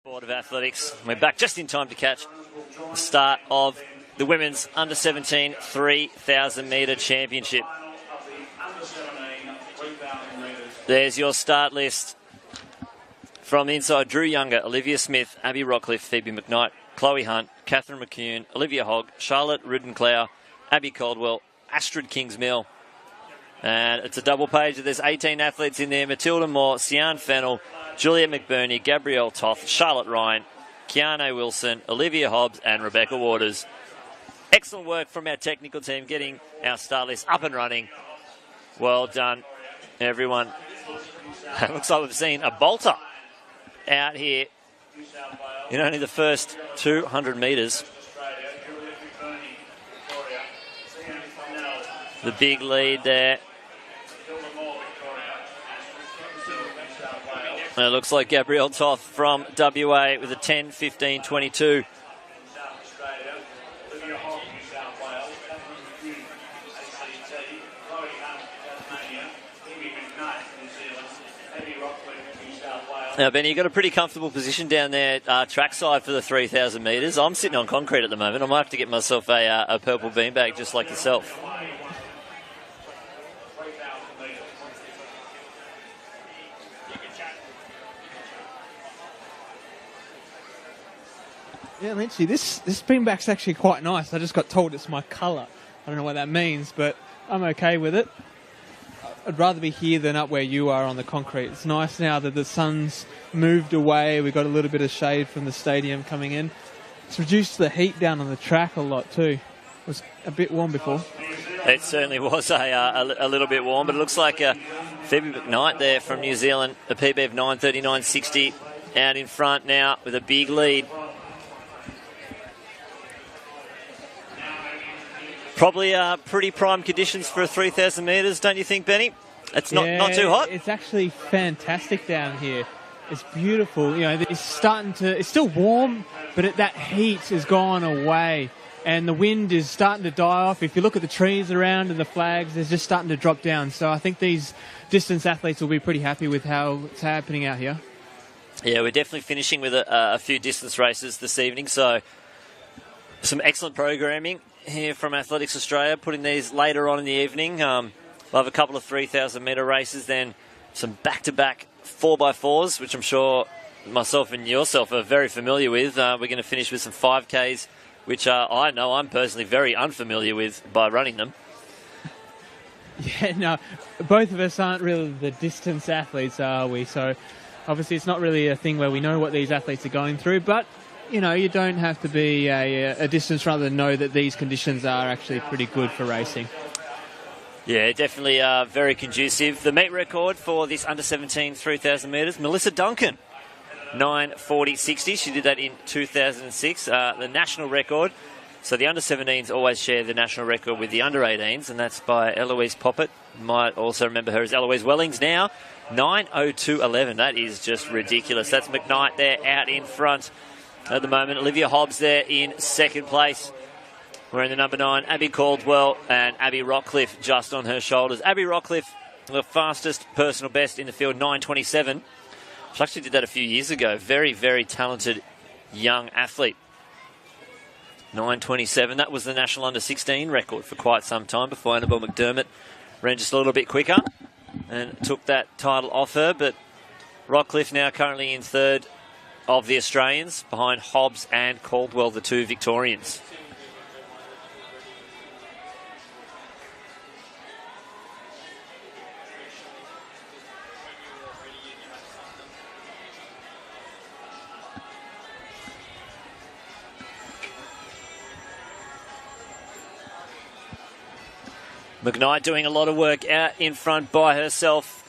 Board of Athletics. We're back just in time to catch the start of the women's under-17 3,000 metre championship. There's your start list. From the inside, Drew Younger, Olivia Smith, Abby Rockcliffe, Phoebe McKnight, Chloe Hunt, Catherine McCune, Olivia Hogg, Charlotte Ridenclough, Abby Caldwell, Astrid Kingsmill. And it's a double page. There's 18 athletes in there. Matilda Moore, Sian Fennell, Juliet McBurney, Gabrielle Toth, Charlotte Ryan, Keanu Wilson, Olivia Hobbs and Rebecca Waters. Excellent work from our technical team getting our start list up and running. Well done, everyone. It looks like we've seen a bolter out here in only the first 200 metres. The big lead there. And it looks like Gabrielle Toth from WA with a 10:15:22. Now, Benny, you've got a pretty comfortable position down there trackside for the 3,000 metres. I'm sitting on concrete at the moment. I might have to get myself a purple beanbag just like yourself. Yeah, Lynchy, this beanbag's actually quite nice. I just got told it's my colour. I don't know what that means, but I'm okay with it. I'd rather be here than up where you are on the concrete. It's nice now that the sun's moved away. We've got a little bit of shade from the stadium coming in. It's reduced the heat down on the track a lot too. It was a bit warm before. It certainly was a little bit warm, but it looks like Phoebe McKnight there from New Zealand, a PB of 9:39.60 out in front now with a big lead. Probably pretty prime conditions for 3,000 metres, don't you think, Benny? It's not too hot. It's actually fantastic down here. It's beautiful. You know, it's still warm, but that heat has gone away, and the wind is starting to die off. If you look at the trees around and the flags, they're just starting to drop down. So I think these distance athletes will be pretty happy with how it's happening out here. Yeah, we're definitely finishing with a few distance races this evening, so some excellent programming here from Athletics Australia, putting these later on in the evening. We'll have a couple of 3,000 metre races, then some back-to-back 4x4s, which I'm sure myself and yourself are very familiar with. We're going to finish with some 5Ks, which I know I'm personally very unfamiliar with by running them. Yeah, no, both of us aren't really the distance athletes, are we? So obviously it's not really a thing where we know what these athletes are going through, but you know, you don't have to be a distance runner to know that these conditions are actually pretty good for racing. Yeah, definitely very conducive. The meet record for this under-17 3,000 metres, Melissa Duncan, 9:40.60. She did that in 2006. The national record. So the under-17s always share the national record with the under-18s, and that's by Eloise Poppet. You might also remember her as Eloise Wellings now. 9:02.11. That is just ridiculous. That's McKnight there out in front at the moment. Olivia Hobbs there in second place. We're in the number 9, Abby Caldwell, and Abby Rockcliffe just on her shoulders. Abby Rockcliffe, the fastest personal best in the field, 9:27. She actually did that a few years ago. Very, very talented young athlete. 9:27. That was the national under-16 record for quite some time before Annabelle McDermott ran just a little bit quicker and took that title off her. But Rockcliffe now currently in third of the Australians, behind Hobbs and Caldwell, the two Victorians. McKnight doing a lot of work out in front by herself.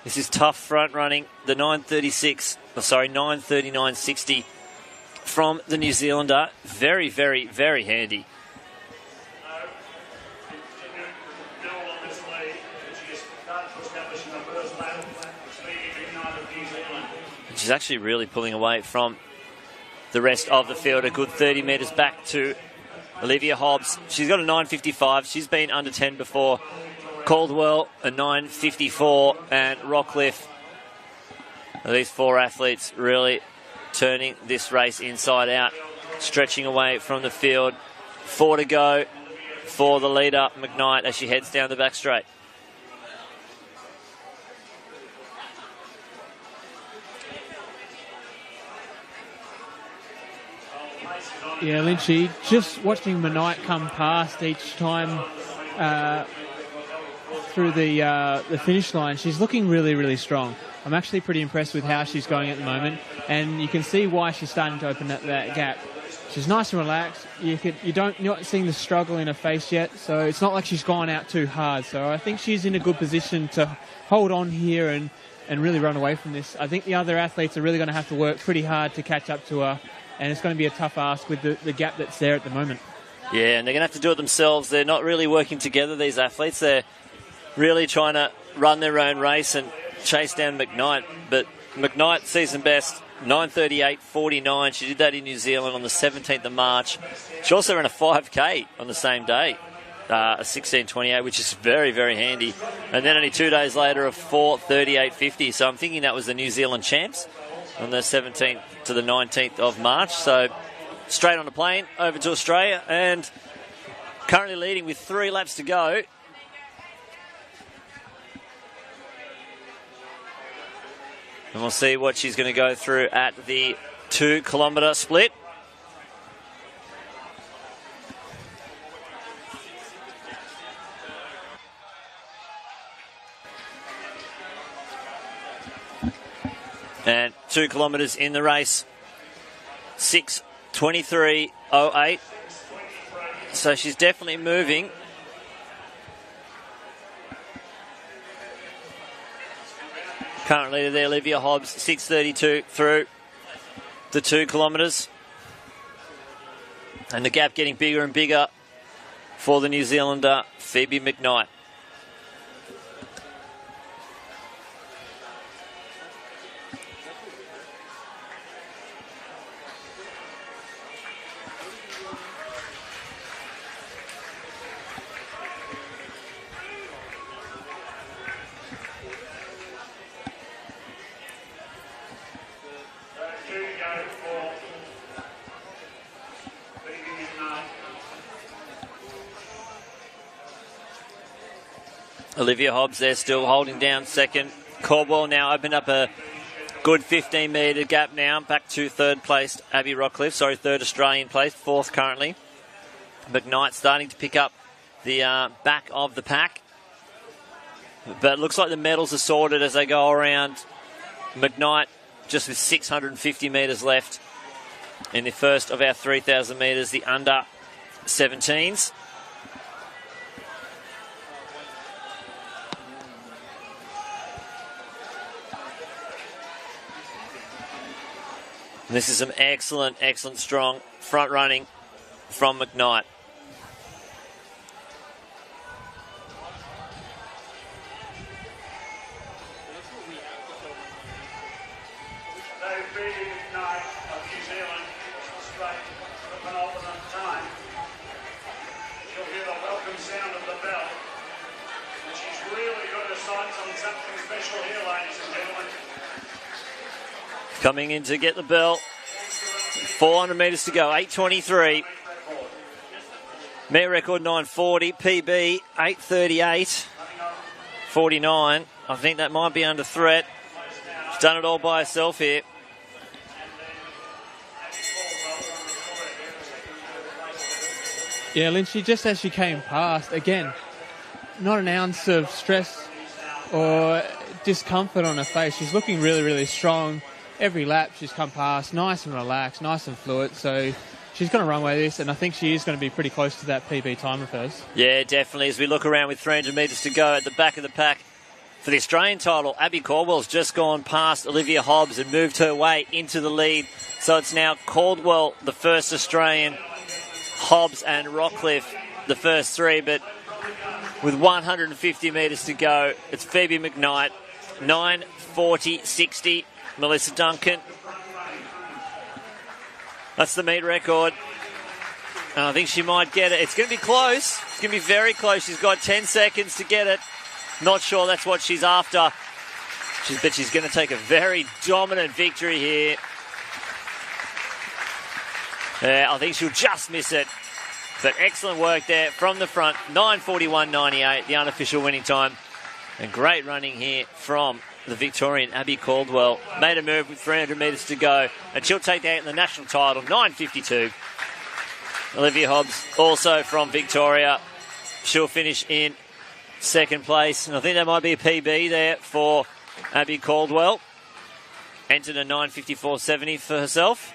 This is tough front running. The 9:39.60 from the New Zealander. Very, very, very handy. She's actually really pulling away from the rest of the field. A good 30 metres back to Olivia Hobbs. She's got a 9:55. She's been under 10 before. Caldwell, a 9:54, and Rockcliffe. These four athletes really turning this race inside out, stretching away from the field. 4 to go for the leader, McKnight, as she heads down the back straight. Yeah, Lynchy, just watching McKnight come past each time through the finish line, she's looking really, really strong. I'm actually pretty impressed with how she's going at the moment, and you can see why she's starting to open that gap. She's nice and relaxed. You're not seeing the struggle in her face yet, so it's not like she's gone out too hard. So I think she's in a good position to hold on here and really run away from this. I think the other athletes are really going to have to work pretty hard to catch up to her, and it's going to be a tough ask with the gap that's there at the moment. Yeah, and they're going to have to do it themselves. They're not really working together, these athletes. They're really trying to run their own race and chase down McKnight. But McKnight, season best, 9:38.49. She did that in New Zealand on the 17th of March. She also ran a 5K on the same day, a 16:28, which is very, very handy. And then only 2 days later, a 4:38.50. So I'm thinking that was the New Zealand champs on the 17th to the 19th of March. So straight on a plane over to Australia, and currently leading with 3 laps to go. And we'll see what she's going to go through at the 2 kilometre split. And 2 kilometres in the race. 6:23.08. So she's definitely moving. Current leader there, Olivia Hobbs, 6:32 through the 2 kilometres. And the gap getting bigger and bigger for the New Zealander, Phoebe McKnight. Olivia Hobbs there still holding down second. Caldwell now opened up a good 15-metre gap now. Back to third placed Abby Rockcliffe. Third Australian place, fourth currently. McKnight starting to pick up the back of the pack. But it looks like the medals are sorted as they go around. McKnight just with 650 metres left in the first of our 3,000 metres, the under 17s. And this is some excellent, strong front running from McKnight. Coming in to get the bell. 400 metres to go. 8:23. Meet record 9:40. PB 8:38.49. I think that might be under threat. She's done it all by herself here. Yeah, Lynchy, just as she came past, again, not an ounce of stress or discomfort on her face. She's looking really, really strong. Every lap she's come past, nice and relaxed, nice and fluid. So she's going to run away this, and I think she is going to be pretty close to that PB time of hers. Yeah, definitely. As we look around with 300 metres to go at the back of the pack for the Australian title, Abby Caldwell's just gone past Olivia Hobbs and moved her way into the lead. So it's now Caldwell, the first Australian, Hobbs and Rockcliffe, the first three. But with 150 metres to go, it's Phoebe McKnight, 9:40.60. Melissa Duncan. That's the meet record. And I think she might get it. It's going to be close. It's going to be very close. She's got 10 seconds to get it. Not sure that's what she's after. But she's going to take a very dominant victory here. Yeah, I think she'll just miss it. But excellent work there from the front. 9:41.98, the unofficial winning time. And great running here from the Victorian Abby Caldwell. Made a move with 300 metres to go. And she'll take that in the national title, 9:52. Olivia Hobbs, also from Victoria. She'll finish in second place. And I think that might be a PB there for Abby Caldwell. Entered a 9:54.70 for herself.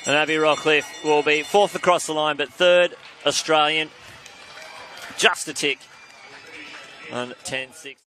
And Abby Rockcliffe will be fourth across the line, but third Australian. Just a tick on 10.6.